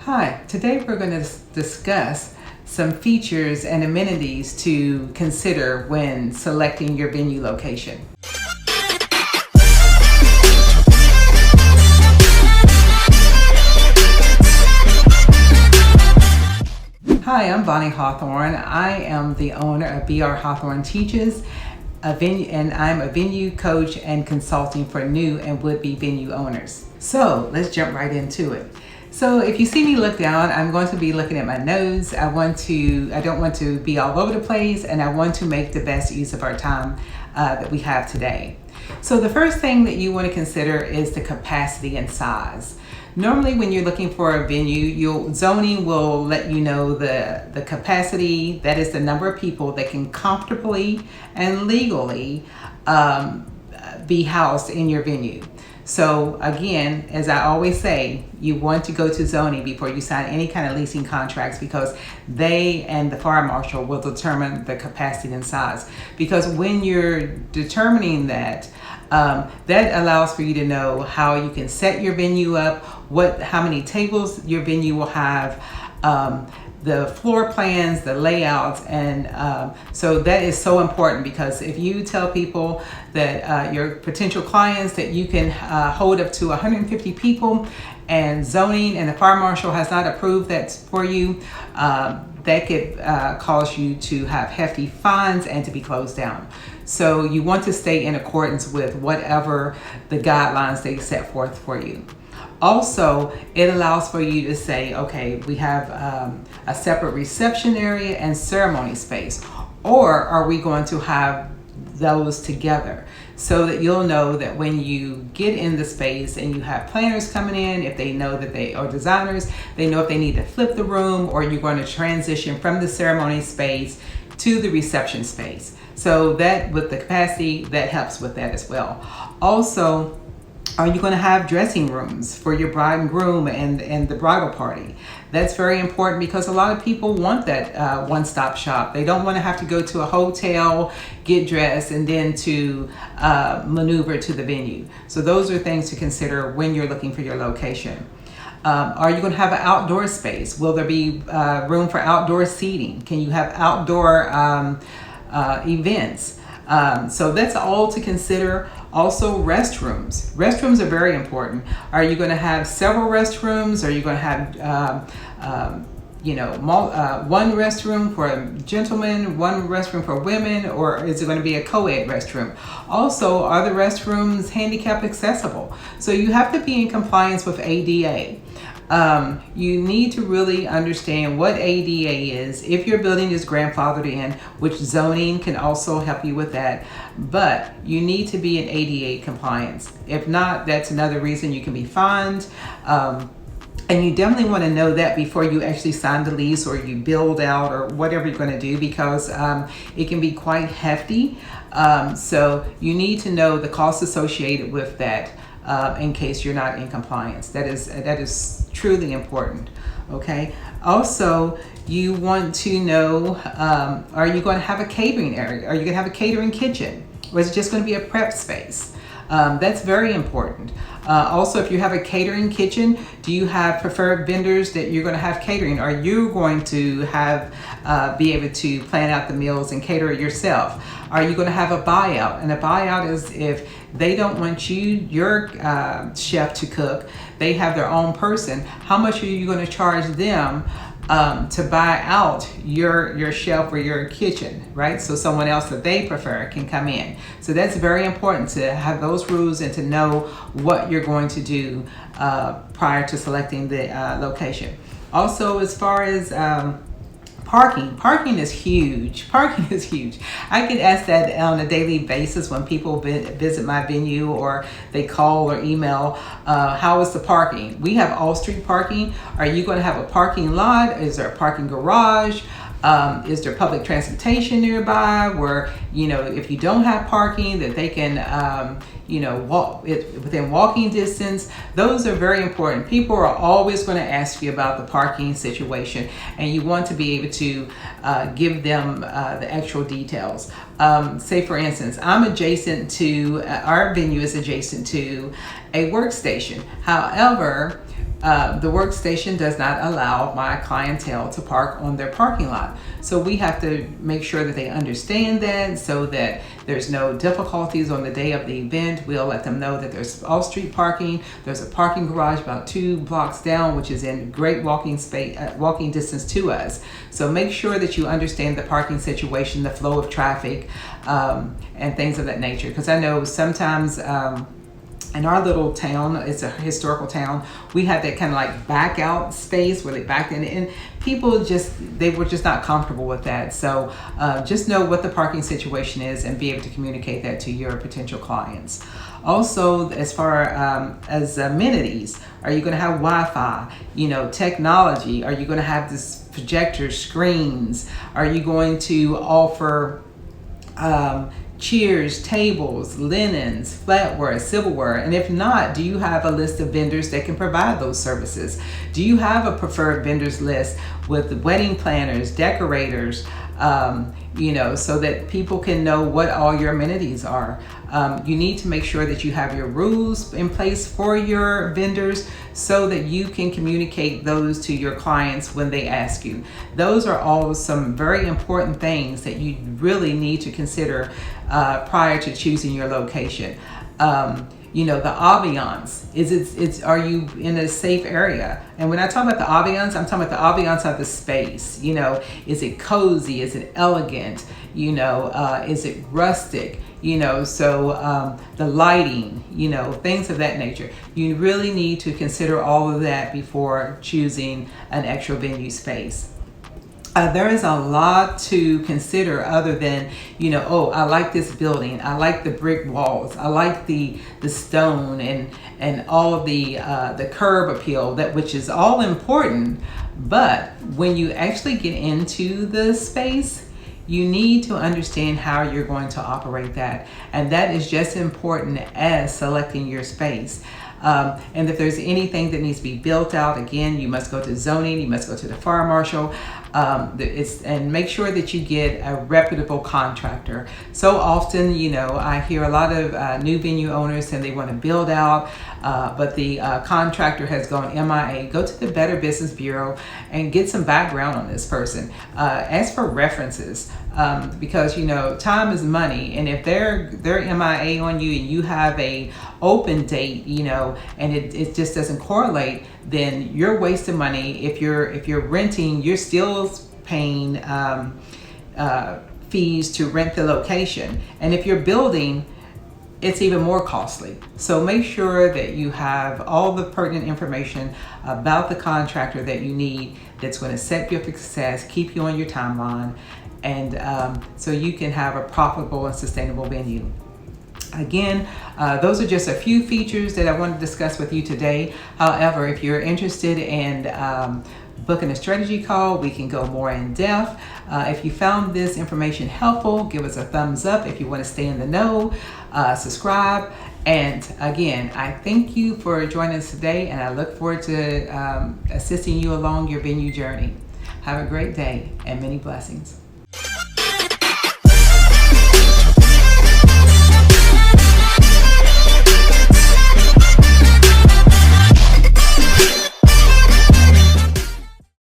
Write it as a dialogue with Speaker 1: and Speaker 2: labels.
Speaker 1: Hi, today we're going to discuss some features and amenities to consider when selecting your venue location. Hi, I'm Bonnie Hawthorne. I am the owner of BR Hawthorne Teaches, and I'm a venue coach and consulting for new and would-be venue owners. So let's jump right into it. So if you see me look down, I'm going to be looking at my notes. I don't want to be all over the place, and I want to make the best use of our time that we have today. So the first thing that you want to consider is the capacity and size. Normally when you're looking for a venue, zoning will let you know the capacity, that is the number of people that can comfortably and legally be housed in your venue. So again, as I always say, you want to go to zoning before you sign any kind of leasing contracts, because they and the fire marshal will determine the capacity and size. Because when you're determining that, that allows for you to know how you can set your venue up, how many tables your venue will have, the floor plans, the layouts, and so that is so important, because if you tell people that your potential clients that you can hold up to 150 people, and zoning and the fire marshal has not approved that for you, that could cause you to have hefty fines and to be closed down. So you want to stay in accordance with whatever the guidelines they set forth for you. Also, it allows for you to say, okay, we have a separate reception area and ceremony space, or are we going to have those together, so that you'll know that when you get in the space and you have planners coming in, if they know that or designers, they know if they need to flip the room, or you're going to transition from the ceremony space to the reception space. So that, with the capacity, that helps with that as well. Also, are you going to have dressing rooms for your bride and groom and the bridal party? That's very important, because a lot of people want that one-stop shop. They don't want to have to go to a hotel, get dressed, and then to maneuver to the venue. So those are things to consider when you're looking for your location. Are you going to have an outdoor space? Will there be room for outdoor seating? Can you have outdoor events? So that's all to consider. Also, restrooms. Restrooms are very important. Are you going to have several restrooms? Are you going to have, one restroom for gentlemen, one restroom for women, or is it going to be a co-ed restroom? Also, are the restrooms handicap accessible? So you have to be in compliance with ADA. You need to really understand what ADA is. If your building is grandfathered in, which zoning can also help you with that, but you need to be in ADA compliance. If not, that's another reason you can be fined. And you definitely want to know that before you actually sign the lease, or you build out, or whatever you're going to do, because it can be quite hefty. So you need to know the costs associated with that. In case you're not in compliance. That is truly important. Okay. Also, you want to know, are you going to have a catering area? Are you going to have a catering kitchen? Or is it just going to be a prep space? That's very important. Also, if you have a catering kitchen, do you have preferred vendors that you're going to have catering? Are you going to be able to plan out the meals and cater it yourself? Are you going to have a buyout? And a buyout is if they don't want your chef to cook, they have their own person. How much are you going to charge them to buy out your chef or your kitchen, right? So someone else that they prefer can come in. So that's very important to have those rules and to know what you're going to do prior to selecting the location. Also, as far as Parking is huge. Parking is huge. I get asked that on a daily basis when people visit my venue, or they call or email, how is the parking? We have all-street parking. Are you going to have a parking lot? Is there a parking garage? Is there public transportation nearby where, if you don't have parking, that they can, walk within walking distance? Those are very important. People are always going to ask you about the parking situation, and you want to be able to give them the actual details. Say, for instance, our venue is adjacent to a workstation. However, The workstation does not allow my clientele to park on their parking lot. So we have to make sure that they understand that, so that there's no difficulties on the day of the event. We'll let them know that there's off-street parking. There's a parking garage about 2 blocks down, which is in great walking distance to us. So make sure that you understand the parking situation, the flow of traffic, and things of that nature. Because I know sometimes in our little town, it's a historical town, we had that kind of like back out space where they backed in, and people they were just not comfortable with that. So just know what the parking situation is and be able to communicate that to your potential clients. Also, as far as amenities, are you going to have Wi-Fi? Technology. Are you going to have this projector screens? Are you going to offer chairs, tables, linens, flatware, silverware? And if not, do you have a list of vendors that can provide those services? Do you have a preferred vendors list with wedding planners, decorators, so that people can know what all your amenities are? You need to make sure that you have your rules in place for your vendors so that you can communicate those to your clients when they ask you. Those are all some very important things that you really need to consider prior to choosing your location. The ambiance, are you in a safe area? And when I talk about the ambiance, I'm talking about the ambiance of the space. Is it cozy? Is it elegant? Is it rustic? The lighting, things of that nature. You really need to consider all of that before choosing an actual venue space. There is a lot to consider other than, I like this building, I like the brick walls, I like the stone and all of the curb appeal, which is all important. But when you actually get into the space, you need to understand how you're going to operate that. And that is just as important as selecting your space. And if there's anything that needs to be built out, again, you must go to zoning, you must go to the fire marshal, and make sure that you get a reputable contractor. So often, I hear a lot of new venue owners and they want to build out, but the contractor has gone MIA. Go to the Better Business Bureau and get some background on this person. Ask for references, because time is money, and if they're MIA on you and you have a open date, and it just doesn't correlate, then you're wasting money. If you're renting, you're still paying fees to rent the location, and if you're building, it's even more costly. So make sure that you have all the pertinent information about the contractor that you need, that's going to set you up for success, keep you on your timeline, and so you can have a profitable and sustainable venue. Again, those are just a few features that I want to discuss with you today. However, if you're interested in booking a strategy call, we can go more in depth. If you found this information helpful, give us a thumbs up. If you want to stay in the know, subscribe. And again, I thank you for joining us today, and I look forward to assisting you along your venue journey. Have a great day and many blessings.